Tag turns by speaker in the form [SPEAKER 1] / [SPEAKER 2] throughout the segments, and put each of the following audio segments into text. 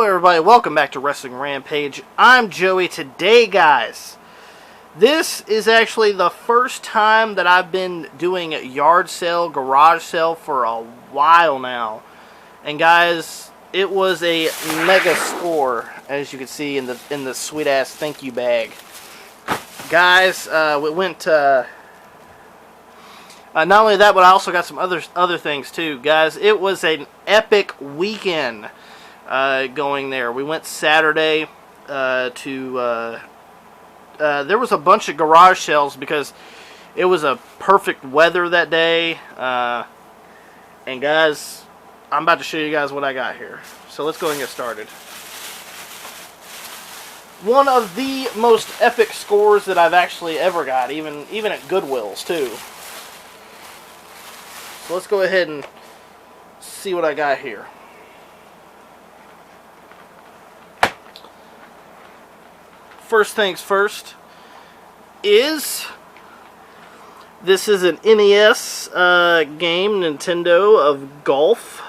[SPEAKER 1] everybody, welcome back to Wrestling Rampage. I'm Joey. Today, guys, this is actually the first time that I've been doing a yard sale, garage sale for a while now. And guys, it was a mega score, as you can see in the sweet ass thank you bag. Guys, we went not only that, but I also got some other things too. Guys, it was an epic weekend going there. We went Saturday there was a bunch of garage sales because it was a perfect weather that day. And guys, I'm about to show you guys what I got here. So let's go and get started. One of the most epic scores that I've actually ever got, even at Goodwill's too. So let's go ahead and see what I got here. First things first is this is an NES game, Nintendo, of golf.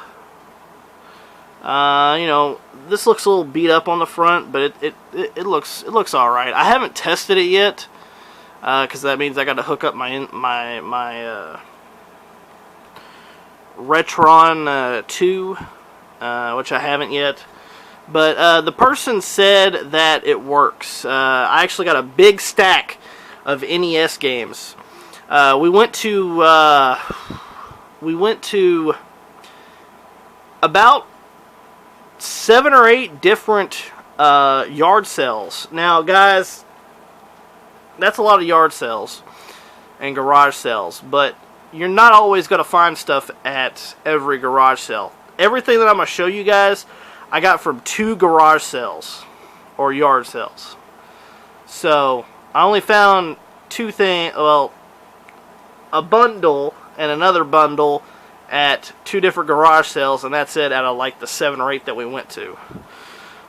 [SPEAKER 1] You know, this looks a little beat up on the front, but it looks all right. I haven't tested it yet because that means I got to hook up my Retron 2, which I haven't yet. But the person said that it works. I actually got a big stack of NES games. We went to about 7 or 8 different yard sales. Now, guys, that's a lot of yard sales and garage sales, but you're not always going to find stuff at every garage sale. Everything that I'm going to show you guys, I got from 2 garage sales or yard sales. So I only found 2 things, well, a bundle and another bundle at 2 different garage sales, and that's it out of like the 7 or 8 that we went to.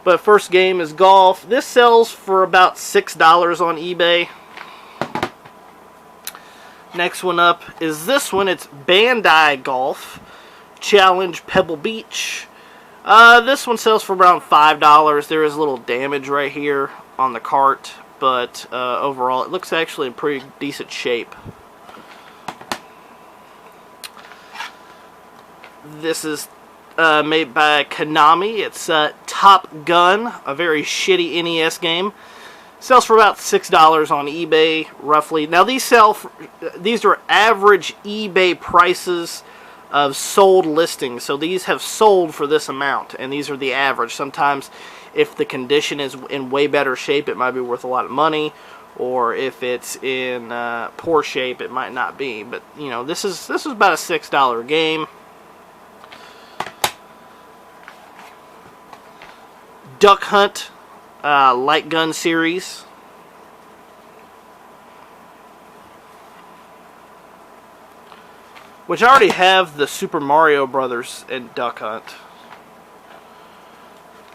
[SPEAKER 1] But first game is golf. This sells for about $6 on eBay. Next one up is this one. It's Bandai Golf Challenge Pebble Beach. This one sells for around $5. There is a little damage right here on the cart, but overall it looks actually in pretty decent shape. This is made by Konami. It's Top Gun, a very shitty NES game. Sells for about $6 on eBay, roughly. Now these are average eBay prices of sold listings. So these have sold for this amount, and these are the average. Sometimes if the condition is in way better shape, it might be worth a lot of money, or if it's in poor shape, it might not be. But you know, this is about a $6 game. Duck Hunt Light Gun series. Which I already have the Super Mario Brothers and Duck Hunt.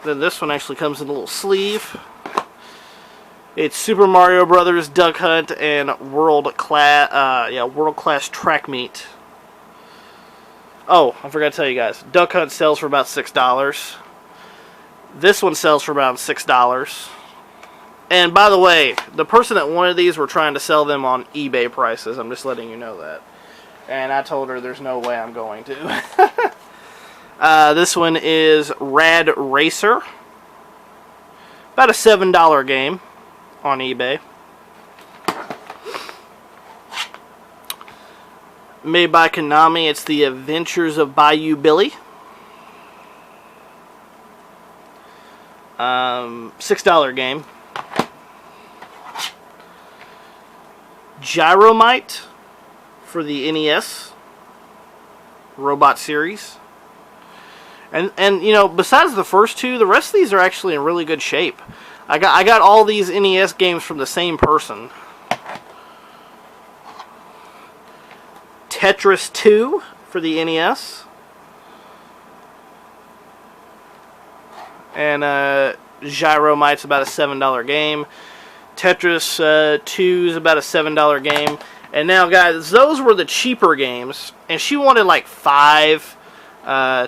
[SPEAKER 1] Then this one actually comes in a little sleeve. It's Super Mario Brothers, Duck Hunt, and World Class Track Meet. Oh, I forgot to tell you guys. Duck Hunt sells for about $6. This one sells for about $6. And by the way, the person that wanted these were trying to sell them on eBay prices. I'm just letting you know that. And I told her there's no way I'm going to. This one is Rad Racer. About a $7 game on eBay. Made by Konami. It's The Adventures of Bayou Billy. $6 game. Gyromite for the NES Robot series. And you know, besides the first 2, the rest of these are actually in really good shape. I got all these NES games from the same person. Tetris 2 for the NES. And Gyromite's about a $7 game. Tetris 2 is about a $7 game. And now, guys, those were the cheaper games. And she wanted like $5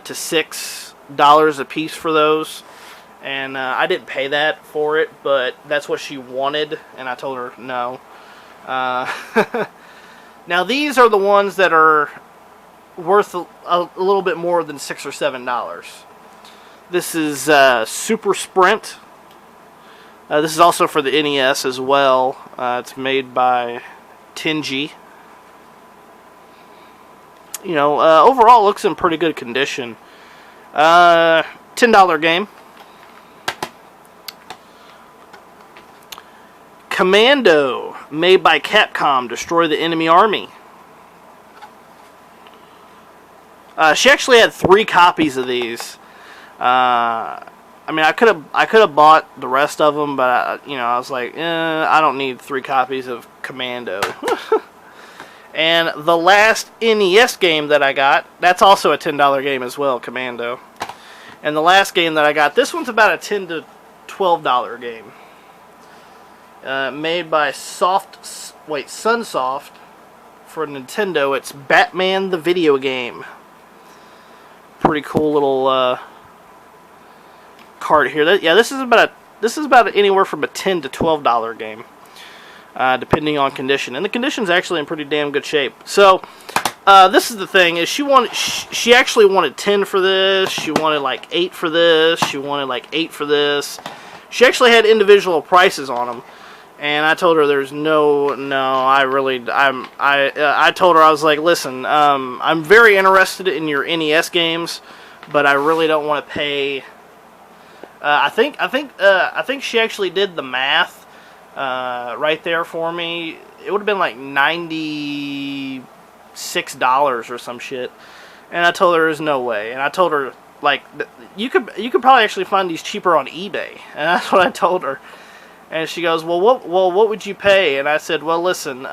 [SPEAKER 1] to $6 a piece for those. And I didn't pay that for it, but that's what she wanted, and I told her no. Now these are the ones that are worth a little bit more than $6 or $7. This is Super Sprint. This is also for the NES as well. It's made by Tenji. You know, overall looks in pretty good condition. $10 game. Commando, made by Capcom, destroy the enemy army. She actually had 3 copies of these. I mean, I could have bought the rest of them, but I was like, I don't need 3 copies of Commando. And the last NES game that I got, that's also a $10 game as well, Commando. And the last game that I got, this one's about a $10 to $12 game. Made by Sunsoft for Nintendo. It's Batman the video game. Pretty cool little card here. This is about anywhere from a $10 to $12 game, depending on condition. And the condition's actually in pretty damn good shape. So this is the thing: is she actually wanted 10 for this. She wanted like 8 for this. She wanted like 8 for this. She actually had individual prices on them. And I told her there's I told her, I was like, listen, I'm very interested in your NES games, but I really don't want to pay. I think she actually did the math right there for me. It would have been like $96 or some shit. And I told her there's no way. And I told her, like, you could probably actually find these cheaper on eBay. And that's what I told her. And she goes, well, what would you pay? And I said, well, listen,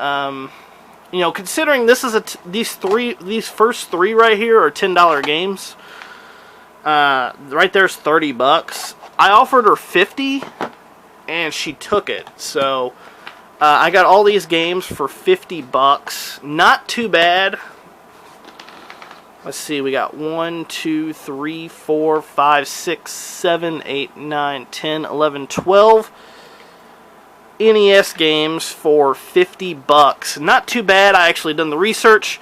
[SPEAKER 1] considering this is these first 3 right here are $10 games. Right there's $30. I offered her $50, and she took it. So I got all these games for $50. Not too bad. Let's see, we got 1, 2, 3, 4, 5, 6, 7, 8, 9, 10, 11, 12. NES games for $50. Not too bad. I actually done the research.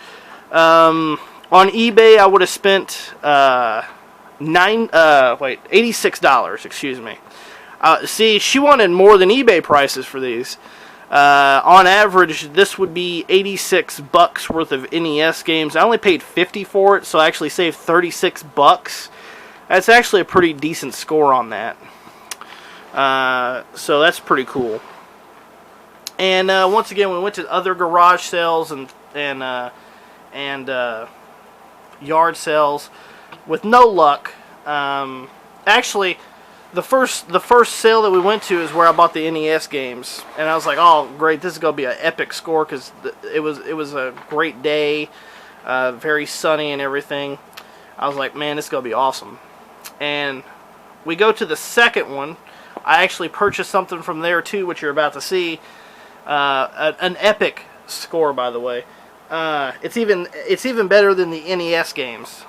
[SPEAKER 1] On eBay, I would have spent $86. Excuse me. See, she wanted more than eBay prices for these. On average, this would be $86 worth of NES games. I only paid $50 for it, so I actually saved $36. That's actually a pretty decent score on that. So that's pretty cool. And once again, we went to other garage sales and yard sales with no luck. Actually, the first sale that we went to is where I bought the NES games, and I was like, "Oh, great! This is gonna be an epic score," because it was a great day, very sunny and everything. I was like, "Man, this is gonna be awesome." And we go to the second one. I actually purchased something from there too, which you're about to see. An epic score, by the way. It's even better than the NES games.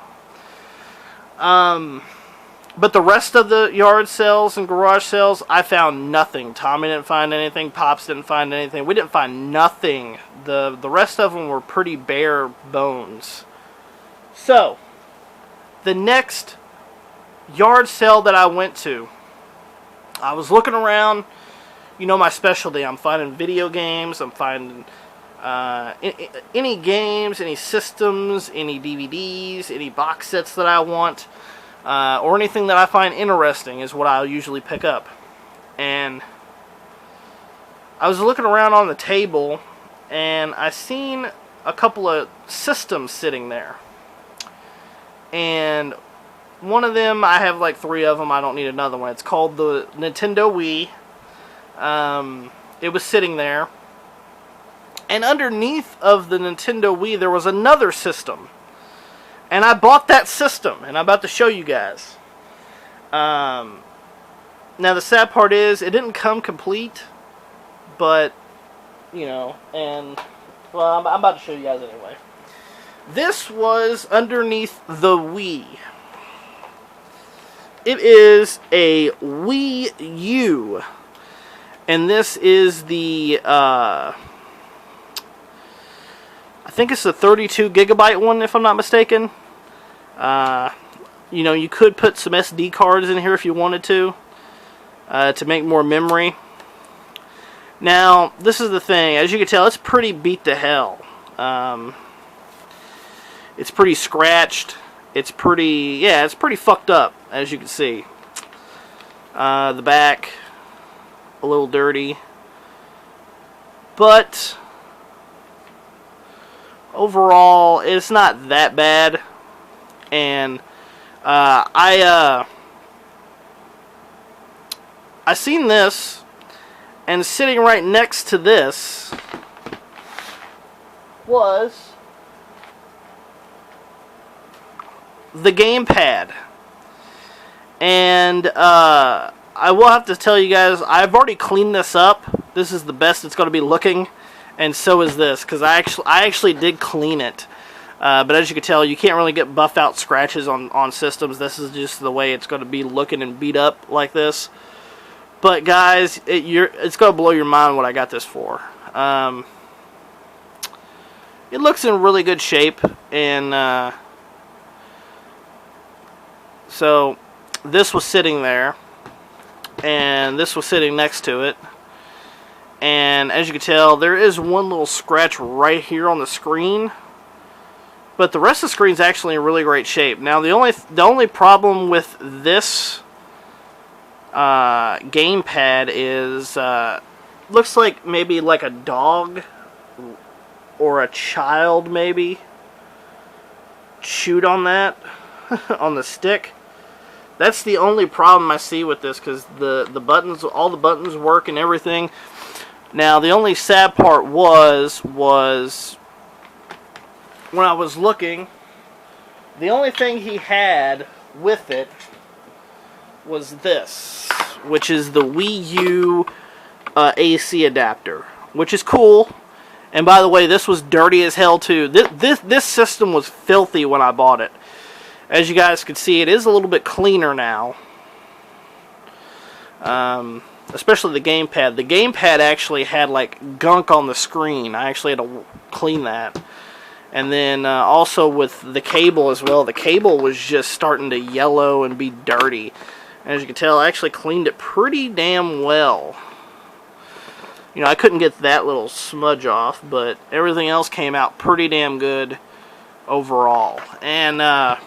[SPEAKER 1] But the rest of the yard sales and garage sales, I found nothing. Tommy didn't find anything. Pops didn't find anything. We didn't find nothing. The rest of them were pretty bare bones. So, the next yard sale that I went to, I was looking around. You know my specialty. I'm finding video games. I'm finding any games, any systems, any DVDs, any box sets that I want, or anything that I find interesting is what I'll usually pick up. And I was looking around on the table, and I seen a couple of systems sitting there. And one of them, I have like 3 of them. I don't need another one. It's called the Nintendo Wii. It was sitting there, and underneath of the Nintendo Wii there was another system, and I bought that system, and I'm about to show you guys. Now the sad part is it didn't come complete, but and well, I'm about to show you guys anyway. This was underneath the Wii, it is a Wii U. And this is the, I think it's the 32 gigabyte one, if I'm not mistaken. You know, you could put some SD cards in here if you wanted to make more memory. Now, this is the thing. As you can tell, it's pretty beat to hell. It's pretty scratched. It's pretty fucked up, as you can see. The back, a little dirty. But overall, it's not that bad. And I seen this, and sitting right next to this was the gamepad. And I will have to tell you guys, I've already cleaned this up. This is the best it's going to be looking, and so is this, because I actually did clean it. But as you can tell, you can't really get buff out scratches on systems. This is just the way it's going to be looking and beat up like this. But guys, it's going to blow your mind what I got this for. It looks in really good shape, and so this was sitting there, and this was sitting next to it. And as you can tell, there is one little scratch right here on the screen. But the rest of the screen is actually in really great shape. Now, the only problem with this gamepad is looks like maybe like a dog or a child maybe chewed on that on the stick. That's the only problem I see with this, because the buttons, all the buttons work and everything. Now, the only sad part was when I was looking, the only thing he had with it was this, which is the Wii U AC adapter, which is cool. And by the way, this was dirty as hell too. This system was filthy when I bought it. As you guys can see, it is a little bit cleaner now. Especially the gamepad. The gamepad actually had like gunk on the screen. I actually had to clean that. And then also with the cable as well. The cable was just starting to yellow and be dirty. And as you can tell, I actually cleaned it pretty damn well. You know, I couldn't get that little smudge off, but everything else came out pretty damn good overall. And I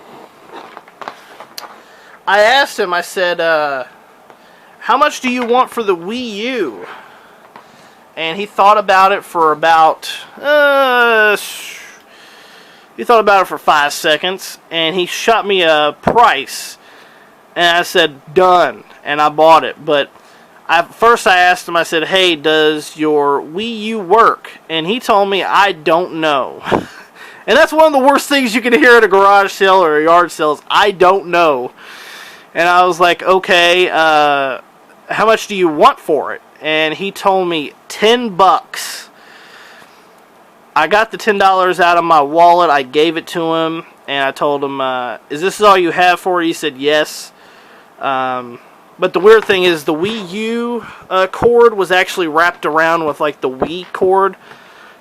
[SPEAKER 1] asked him, I said, how much do you want for the Wii U? And he thought about it for about, he thought about it for 5 seconds, and he shot me a price. And I said, done. And I bought it. But first I asked him, I said, hey, does your Wii U work? And he told me, I don't know. And that's one of the worst things you can hear at a garage sale or a yard sale is, I don't know. And I was like, okay, how much do you want for it? And he told me $10. I got the $10 out of my wallet. I gave it to him, and I told him, is this all you have for it? He said yes. But the weird thing is the Wii U cord was actually wrapped around with like the Wii cord.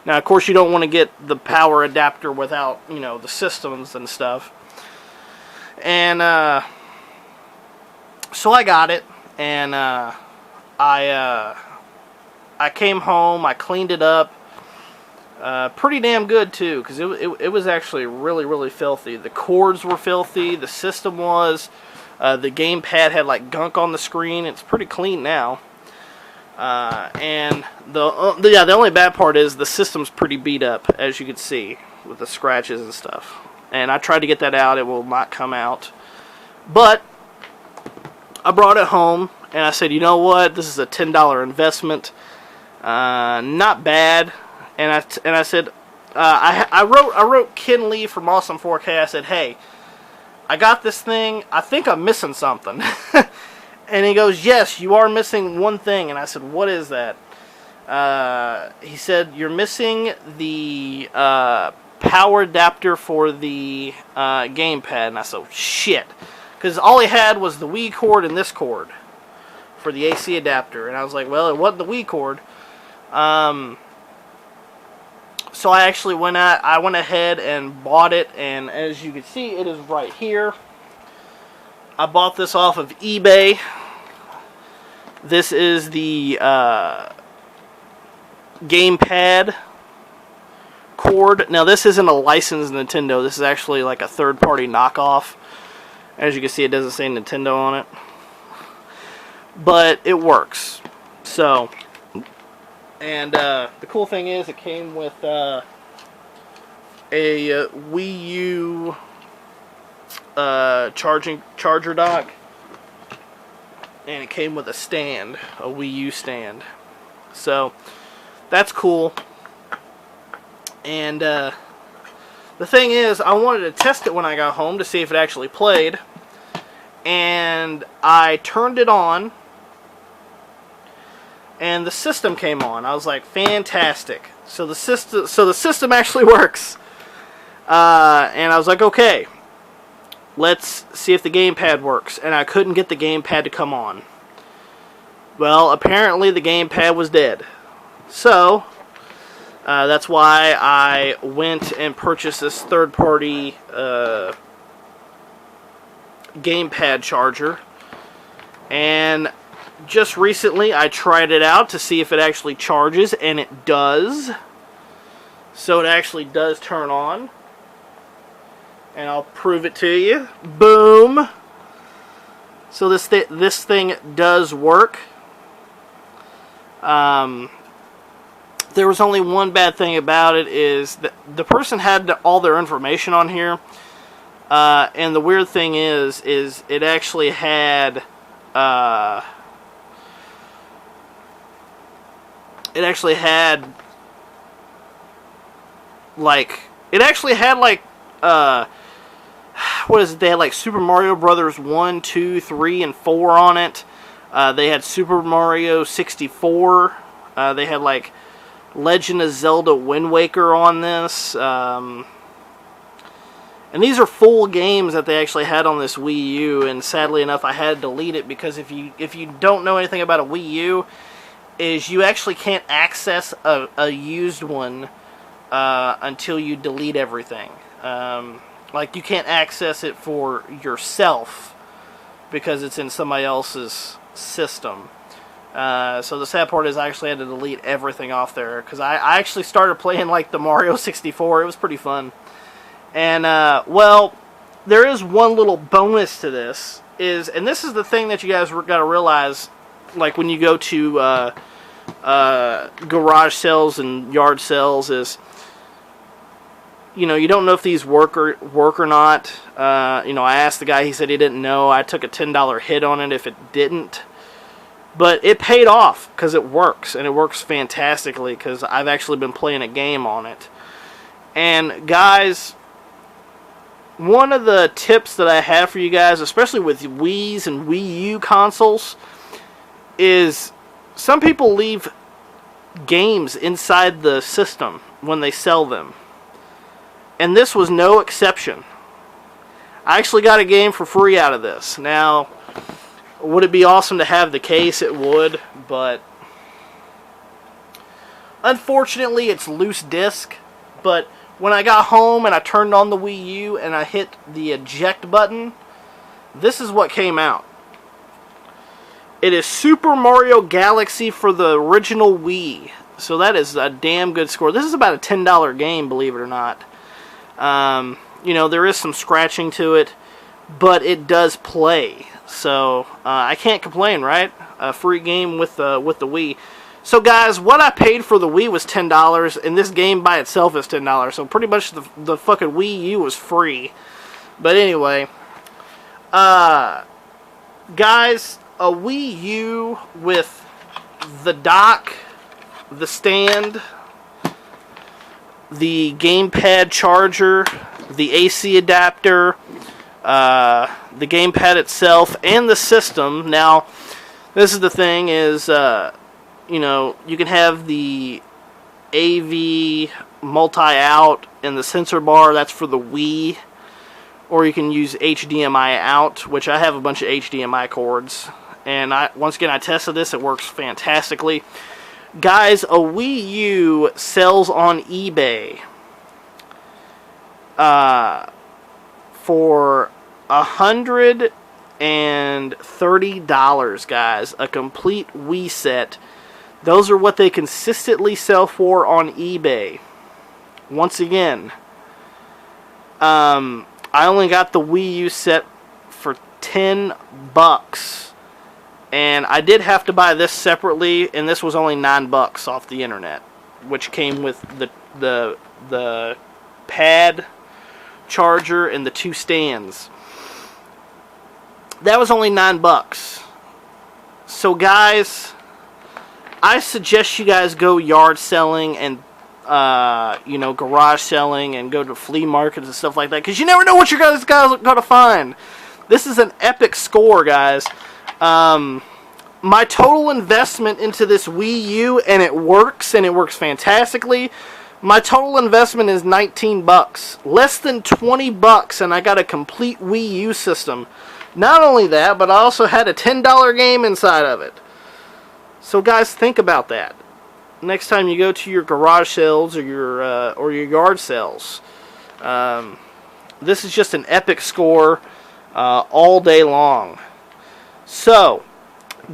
[SPEAKER 1] Now, of course, you don't want to get the power adapter without, you know, the systems and stuff. And so I got it, and I came home. I cleaned it up. Pretty damn good too, because it was actually really, really filthy. The cords were filthy. The system was. The gamepad had like gunk on the screen. It's pretty clean now. And the only bad part is the system's pretty beat up, as you can see, with the scratches and stuff. And I tried to get that out. It will not come out. But I brought it home, and I said, you know what? This is a $10 investment. Not bad. And I said, I wrote Ken Lee from Awesome 4K. I said, hey, I got this thing. I think I'm missing something. And he goes, yes, you are missing one thing. And I said, what is that? He said, you're missing the power adapter for the gamepad. And I said, shit. because all he had was the Wii cord and this cord for the AC adapter, and I was like, well, it wasn't the Wii cord. So I actually went ahead and bought it, and as you can see, it is right here. I bought this off of eBay. This is the gamepad cord. Now, this isn't a licensed Nintendo. This is actually like a third-party knockoff. As you can see, it doesn't say Nintendo on it. But it works. So, and the cool thing is it came with a Wii U charger dock. And it came with a stand, a Wii U stand. So, that's cool. And the thing is, I wanted to test it when I got home to see if it actually played. And I turned it on, and the system came on. I was like, fantastic. So the system actually works. And I was like, okay, let's see if the gamepad works. And I couldn't get the gamepad to come on. Well, apparently the gamepad was dead. So that's why I went and purchased this third-party gamepad charger. And just recently I tried it out to see if it actually charges, and it does. So it actually does turn on. And I'll prove it to you. Boom! So this thing does work. There was only one bad thing about it, is that the person had all their information on here. And the weird thing is it actually had what is it? They had like Super Mario Brothers 1, 2, 3, and 4 on it. They had Super Mario 64. They had like Legend of Zelda Wind Waker on this. And these are full games that they actually had on this Wii U, and sadly enough I had to delete it, because if you don't know anything about a Wii U, is you actually can't access a used one until you delete everything. Like, you can't access it for yourself because it's in somebody else's system. So the sad part is I actually had to delete everything off there, because I actually started playing like the Mario 64. It was pretty fun. And, well, there is one little bonus to this, and this is the thing that you guys got to realize, like when you go to garage sales and yard sales, is, you know, you don't know if these work or not. You know, I asked the guy, he said he didn't know. I took a $10 hit on it if it didn't. But it paid off, because it works, and it works fantastically, because I've actually been playing a game on it. And, guys, one of the tips that I have for you guys, especially with Wii's and Wii U consoles, is some people leave games inside the system when they sell them. And this was no exception. I actually got a game for free out of this. Now, would it be awesome to have the case? It would, but unfortunately it's loose disc. But when I got home and I turned on the Wii U and I hit the eject button, this is what came out. It is Super Mario Galaxy for the original Wii. So that is a damn good score. This is about a $10 game, believe it or not. You know, there is some scratching to it, but it does play. So I can't complain, right? A free game with the Wii. So guys, what I paid for the Wii was $10, and this game by itself is $10. So pretty much the fucking Wii U was free. But anyway, guys, a Wii U with the dock, the stand, the gamepad charger, the AC adapter, the gamepad itself, and the system. Now, this is the thing is, you know, you can have the AV multi-out and the sensor bar, that's for the Wii, or you can use HDMI out, which I have a bunch of HDMI cords. And once again, I tested this. It works fantastically. Guys, a Wii U sells on eBay for $130, guys. A complete Wii set. Those are what they consistently sell for on eBay. Once again, I only got the Wii U set for $10. And I did have to buy this separately, and this was only $9 off the internet, which came with the pad, charger, and the 2 stands. That was only $9. So guys, I suggest you guys go yard selling and garage selling and go to flea markets and stuff like that, because you never know what you guys are gonna find. This is an epic score, guys. My total investment into this Wii U, and it works fantastically. My total investment is $19. Less than $20, and I got a complete Wii U system. Not only that, but I also had a $10 game inside of it. So guys, think about that. Next time you go to your garage sales or your yard sales. This is just an epic score all day long. So,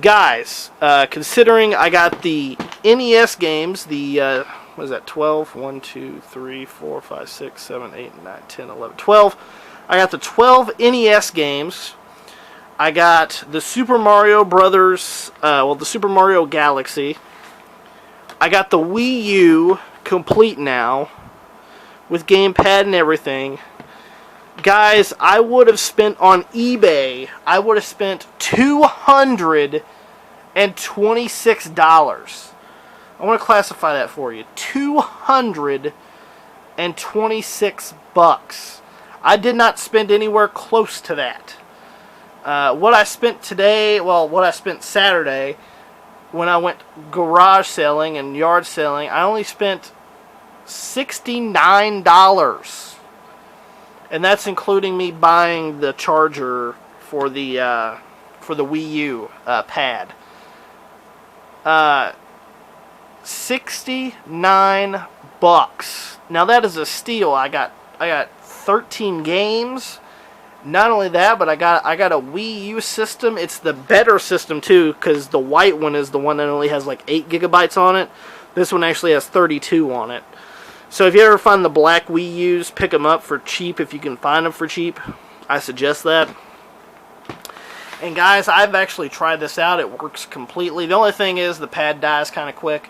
[SPEAKER 1] guys, considering I got the NES games, the, what is that, 12? 1, 2, 3, 4, 5, 6, 7, 8, 9, 10, 11, 12. I got the 12 NES games. I got the Super Mario Brothers, the Super Mario Galaxy. I got the Wii U complete now, with gamepad and everything. Guys, I would have spent on eBay, I would have spent $226. I want to classify that for you. $226. I did not spend anywhere close to that. What I spent today, what I spent Saturday, when I went garage selling and yard selling, I only spent $69. And that's including me buying the charger for the Wii U pad. $69. Now that is a steal. I got 13 games. Not only that, but I got a Wii U system. It's the better system too, because the white one is the one that only has like 8 gigabytes on it. This one actually has 32 on it. So if you ever find the black Wii U's, pick them up for cheap if you can find them for cheap. I suggest that. And guys, I've actually tried this out. It works completely. The only thing is the pad dies kind of quick,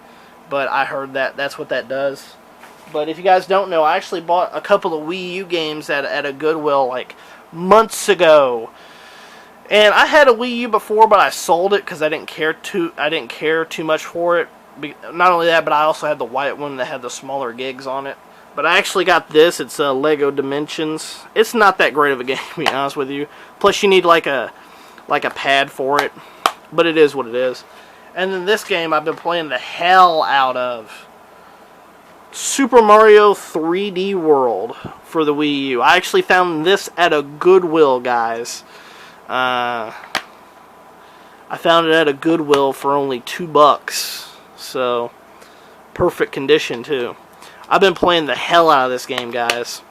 [SPEAKER 1] but I heard that's what that does. But if you guys don't know, I actually bought a couple of Wii U games at a Goodwill like months ago. And I had a Wii U before, but I sold it because I didn't care too much for it. Not only that, but I also had the white one that had the smaller gigs on it. But I actually got this. It's Lego Dimensions. It's not that great of a game, to be honest with you. Plus, you need like a pad for it. But it is what it is. And then this game I've been playing the hell out of. Super Mario 3D World for the Wii U. I actually found this at a Goodwill, guys. I found it at a Goodwill for only $2. So, perfect condition too. I've been playing the hell out of this game, guys.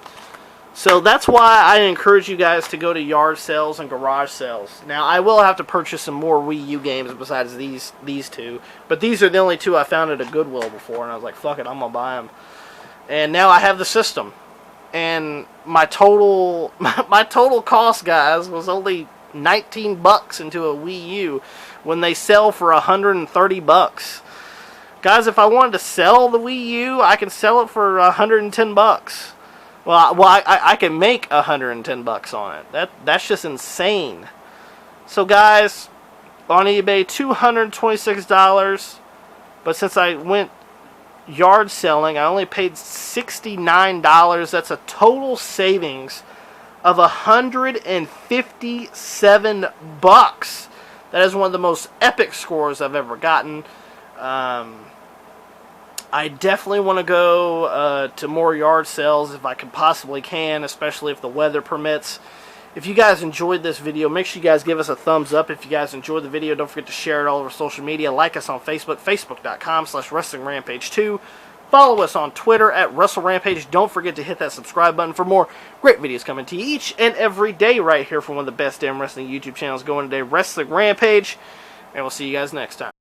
[SPEAKER 1] So that's why I encourage you guys to go to yard sales and garage sales. Now, I will have to purchase some more Wii U games besides these two. But these are the only two I found at a Goodwill before, and I was like, fuck it, I'm going to buy them. And now I have the system. And my total cost, guys, was only $19 into a Wii U when they sell for $130. Guys, if I wanted to sell the Wii U, I can sell it for $110. Well, I can make $110 on it. That's just insane. So, guys, on eBay, $226. But since I went yard selling, I only paid $69. That's a total savings of $157. That is one of the most epic scores I've ever gotten. I definitely want to go to more yard sales if I can possibly can, especially if the weather permits. If you guys enjoyed this video, make sure you guys give us a thumbs up. If you guys enjoyed the video, don't forget to share it all over social media. Like us on Facebook, facebook.com/WrestlingRampage2. Follow us on Twitter at WrestleRampage. Don't forget to hit that subscribe button for more great videos coming to you each and every day right here from one of the best damn wrestling YouTube channels going today, Wrestling Rampage. And we'll see you guys next time.